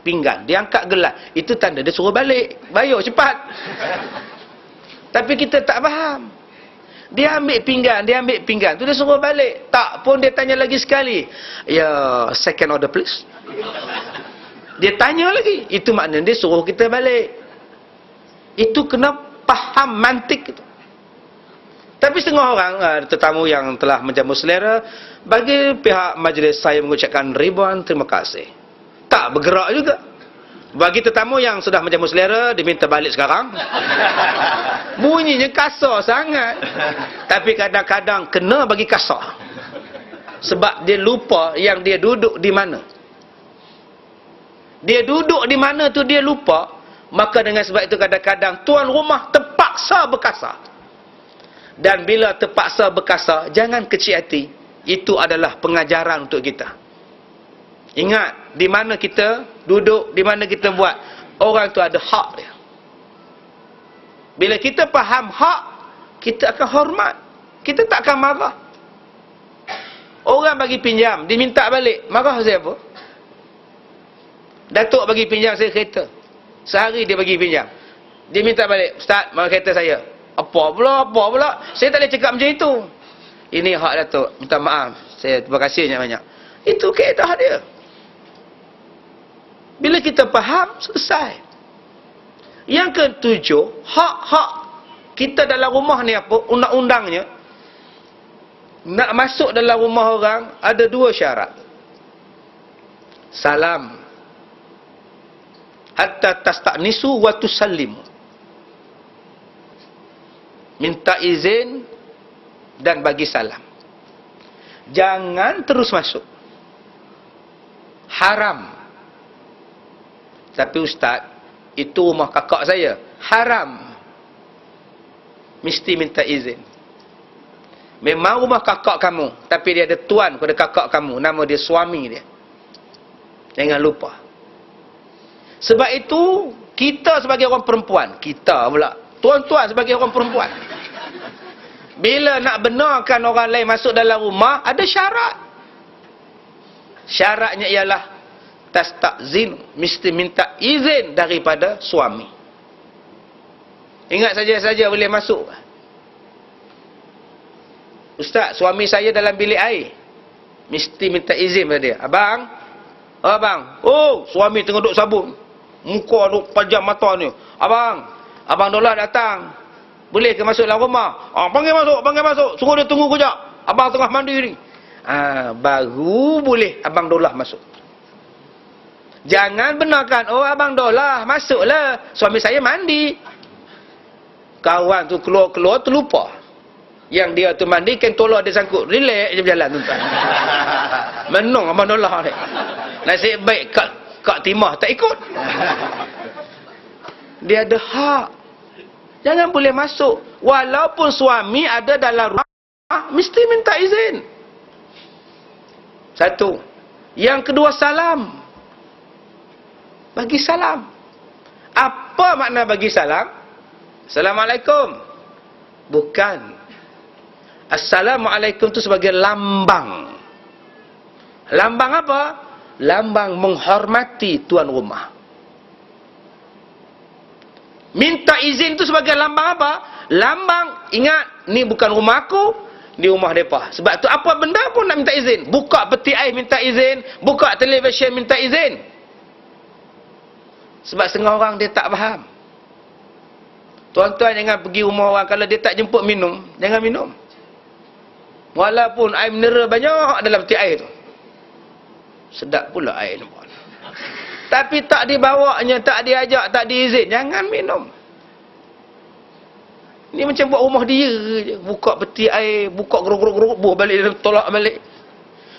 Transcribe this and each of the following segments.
pinggan, dia angkat gelas, itu tanda dia suruh balik, bayar cepat. Tapi kita tak faham. Dia ambil pinggan tu dia suruh balik. Tak pun dia tanya lagi sekali, ya, second order please. Dia tanya lagi, itu maknanya dia suruh kita balik. Itu kena faham mantik itu. Tapi setengah orang, tetamu yang telah menjamu selera, bagi pihak majlis saya mengucapkan ribuan terima kasih. Tak bergerak juga. Bagi tetamu yang sudah menjamu selera, diminta balik sekarang. Bunyinya kasar sangat. Tapi kadang-kadang kena bagi kasar. Sebab dia lupa yang dia duduk di mana. Dia duduk di mana tu dia lupa. Maka dengan sebab itu kadang-kadang tuan rumah terpaksa berkasar. Dan bila terpaksa berkasar, jangan kecil hati. Itu adalah pengajaran untuk kita. Ingat, di mana kita duduk, di mana kita buat, orang tu ada hak dia. Bila kita faham hak, kita akan hormat. Kita tak akan marah. Orang bagi pinjam, diminta balik, marah saya apa? Datuk bagi pinjam saya kereta. Sehari dia bagi pinjam. Dia minta balik, Ustaz, mana kereta saya? Apa pula? Saya tak boleh cakap macam itu. Ini hak Datuk, minta maaf. Saya terima kasih banyak. Itu kaedah dia. Bila kita faham, selesai. Yang ketujuh, hak-hak kita dalam rumah ni apa? Undang-undangnya. Nak masuk dalam rumah orang, ada dua syarat. Salam. Hatta tasta'nisu wa tusallimu. Minta izin dan bagi salam. Jangan terus masuk. Haram. Tapi Ustaz, itu rumah kakak saya. Haram. Mesti minta izin. Memang rumah kakak kamu, tapi dia ada tuan pada kakak kamu. Nama dia suami dia. Jangan lupa. Sebab itu, kita sebagai orang perempuan. Kita pula. Tuan-tuan sebagai orang perempuan. Bila nak benarkan orang lain masuk dalam rumah, ada syarat. Syaratnya ialah tastazin, mesti minta izin daripada suami. Ingat saja boleh masuk. Ustaz, suami saya dalam bilik air, mesti minta izin pada dia. Abang, suami tengah duduk sabun, muka duduk pajam mata ni. Abang Dolah datang, boleh ke masuk dalam rumah? Panggil masuk, suruh dia tunggu kejap, abang tengah mandi ni. Baru boleh Abang Dolah masuk. Jangan benarkan, Abang Dolah masuklah, suami saya mandi. Kawan tu keluar terlupa. Yang dia tu mandi, kan tolak dia sangkut. Relax je berjalan tuan. Menung Abang Dolah ni. Nasib baik Kak Timah tak ikut. Dia ada hak. Jangan boleh masuk. Walaupun suami ada dalam rumah, mesti minta izin. Satu. Yang kedua, salam. Bagi salam. Apa makna bagi salam? Assalamualaikum. Bukan. Assalamualaikum itu sebagai lambang. Lambang apa? Lambang menghormati tuan rumah. Minta izin itu sebagai lambang apa? Lambang, ingat, ni bukan rumah aku, ni rumah mereka. Sebab tu apa benda pun nak minta izin. Buka peti air minta izin, buka televisyen minta izin. Sebab setengah orang dia tak faham. Tuan-tuan jangan pergi rumah orang, kalau dia tak jemput minum, jangan minum. Walaupun air mineral banyak dalam peti air tu. Sedap pula air ni. Tapi tak dibawanya, tak diajak, tak diizin, jangan minum. Ni macam buat rumah dia je. Buka peti air, buka geruk-geruk, buah balik, tolak balik.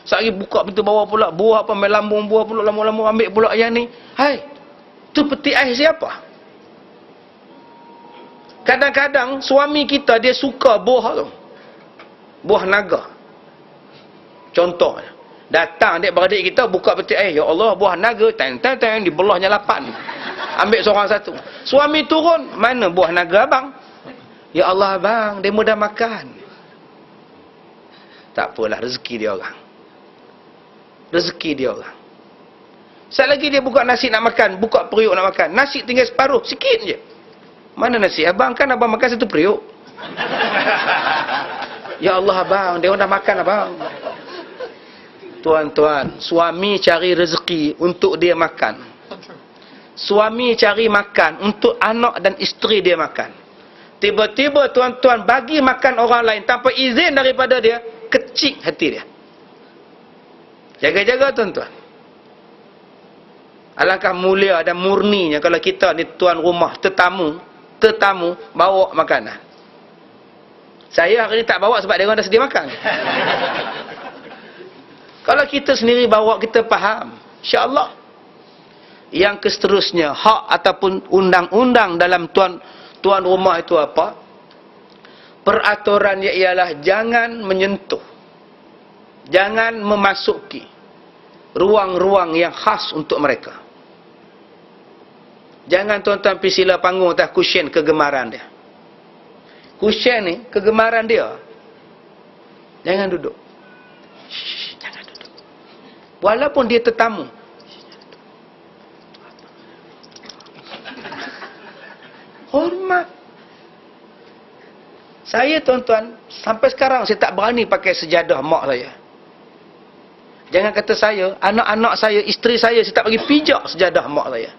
Sekali buka pintu bawah pula, buah apa, main lambung, buah pula, lambung-lambung, ambil pula yang ni. Hai, tu peti air siapa? Kadang-kadang suami kita dia suka buah tu. Buah naga. Contohnya. Datang adik-beradik kita buka peti air. Ya Allah, buah naga. Teng, dibelahnya 8. Ambil seorang satu. Suami turun. Mana buah naga abang? Ya Allah abang, dia mudah makan. Tak apalah, rezeki dia orang. Rezeki dia orang. Sekali lagi dia buka nasi nak makan, buka periuk nak makan. Nasi tinggal separuh, sikit je. Mana nasi? Abang kan abang makan satu periuk. Ya Allah abang, dia dah makan abang. Tuan-tuan, suami cari rezeki untuk dia makan. Suami cari makan untuk anak dan isteri dia makan. Tiba-tiba tuan-tuan bagi makan orang lain tanpa izin daripada dia, kecil hati dia. Jaga-jaga tuan-tuan. Alangkah mulia dan murninya kalau kita ni tuan rumah, tetamu bawa makanan. Saya hari ni tak bawa sebab dia orang dah sedia makan. Kalau kita sendiri bawa, kita faham, insya-Allah. Yang seterusnya, hak ataupun undang-undang dalam tuan rumah itu apa? Peraturannya ialah jangan menyentuh, jangan memasuki ruang-ruang yang khas untuk mereka. Jangan tuan-tuan pergi sila panggung atas kusyen kegemaran dia. Kusyen ni kegemaran dia. Jangan duduk. Shh, jangan duduk. Walaupun dia tetamu. Hormat. Saya tuan-tuan, sampai sekarang saya tak berani pakai sejadah mak saya. Jangan kata saya, anak-anak saya, isteri saya tak bagi pijak sejadah mak saya.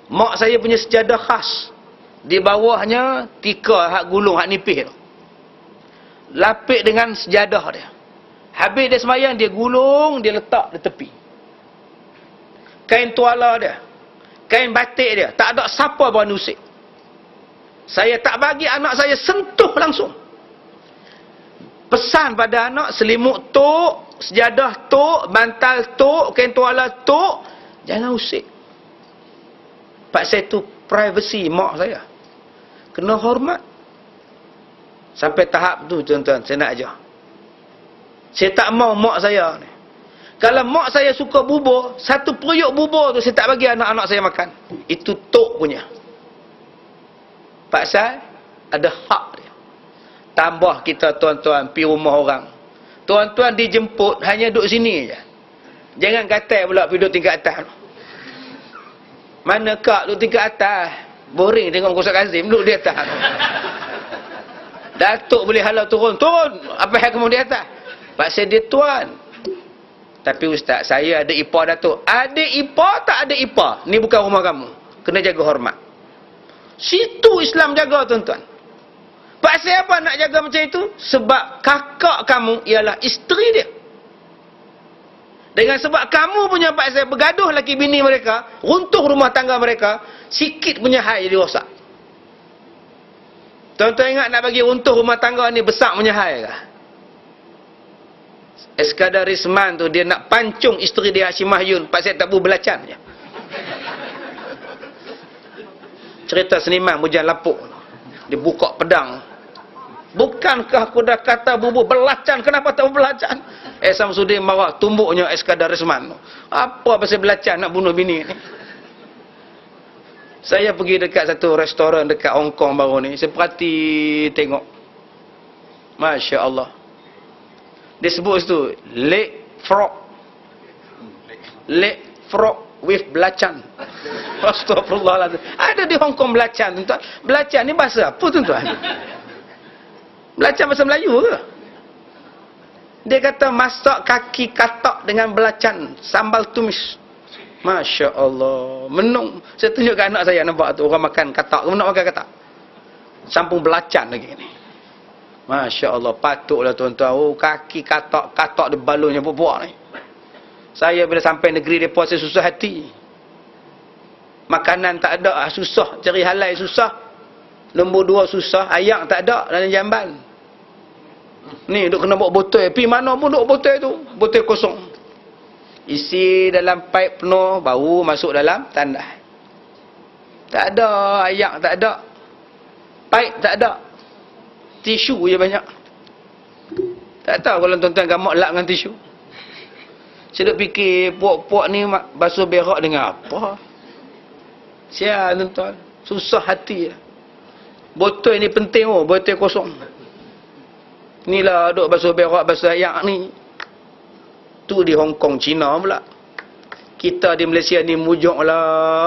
Mak saya punya sejadah khas. Di bawahnya tika hak gulung, hak nipis tu. Lapik dengan sejadah dia. Habis dia semayang, dia gulung, dia letak di tepi. Kain tuala dia, kain batik dia, tak ada siapa berani usik. Saya tak bagi anak saya sentuh langsung. Pesan pada anak, selimut tok, sejadah tok, bantal tok, kain tuala tok, jangan usik. Pak saya tu privacy mak saya. Kena hormat. Sampai tahap tu tuan-tuan, saya nak ajar. Saya tak mau mak saya ni. Kalau mak saya suka bubur, satu periuk bubur tu saya tak bagi anak-anak saya makan. Itu tok punya. Pak saya ada hak dia. Tambah kita tuan-tuan pergi rumah orang. Tuan-tuan dijemput hanya duduk sini je. Jangan kata pula pergi duduk tingkat atas. Mana kak duduk tingkat atas? Boring tengok Ustaz Kazim duduk di atas. Datuk boleh halau turun. Apa yang kamu di atas? Pak saya dia tuan. Tapi Ustaz, saya ada ipar Datuk. Ada ipar tak ada ipar? Ni bukan rumah kamu. Kena jaga hormat. Situ Islam jaga tuan-tuan. Pak saya apa nak jaga macam itu? Sebab kakak kamu ialah isteri dia. Dengan sebab kamu punya pak saya bergaduh laki bini mereka, runtuh rumah tangga mereka, sikit punya hai jadi rosak. Tuan-tuan ingat nak bagi runtuh rumah tangga ni besar punya hai kah? Eskadar Risman tu dia nak pancung isteri dia Hashimah Yun, pak saya tak boleh belacan je. Cerita seniman Bujan Lapuk. Dia buka pedang. Bukankah aku dah kata bubu belacan, kenapa tak belacan? Samsudin marah, tumbuknya Eskadar Risman. Apa pasal belacan nak bunuh bini ni? Saya pergi dekat satu restoran dekat Hong Kong baru ni. Saya perhati tengok. Masya Allah. Dia sebut situ, leg frog. Leg frog with belacan. Astagfirullahaladzim. Ada di Hong Kong belacan, tuan-tuan. Belacan ni bahasa apa, tuan-tuan? Belacan bahasa Melayu ke? Dia kata masak kaki katak dengan belacan, sambal tumis. Masya Allah. Menung. Saya tunjuk ke anak saya, nampak tu orang makan katak. Kamu nak makan katak? Sampung belacan lagi ni. Masya Allah. Patutlah tuan-tuan. Oh, kaki katak dia balonnya buat-buat ni. Saya bila sampai negeri dia puasa susah hati. Makanan tak ada, susah. Cari halal susah. Lembu dua susah. Ayak tak ada dalam jamban. Ni duk kena bawa botol. Pergi mana pun duk botol tu. Botol kosong. Isi dalam pipe penuh, baru masuk dalam tandas. Tak ada ayak, tak ada. Pipe tak ada. Tisu je banyak. Tak tahu kalau tuan-tuan gamak lap dengan tisu. Saya duk fikir, puak-puak ni basuh berak dengan apa? Sial tuan-tuan. Susah hati. Botol ni penting botol kosong. Inilah duk basuh berak, basuh ayak ni. Tu di Hong Kong, China pula. kita di Malaysia ni mujok lah.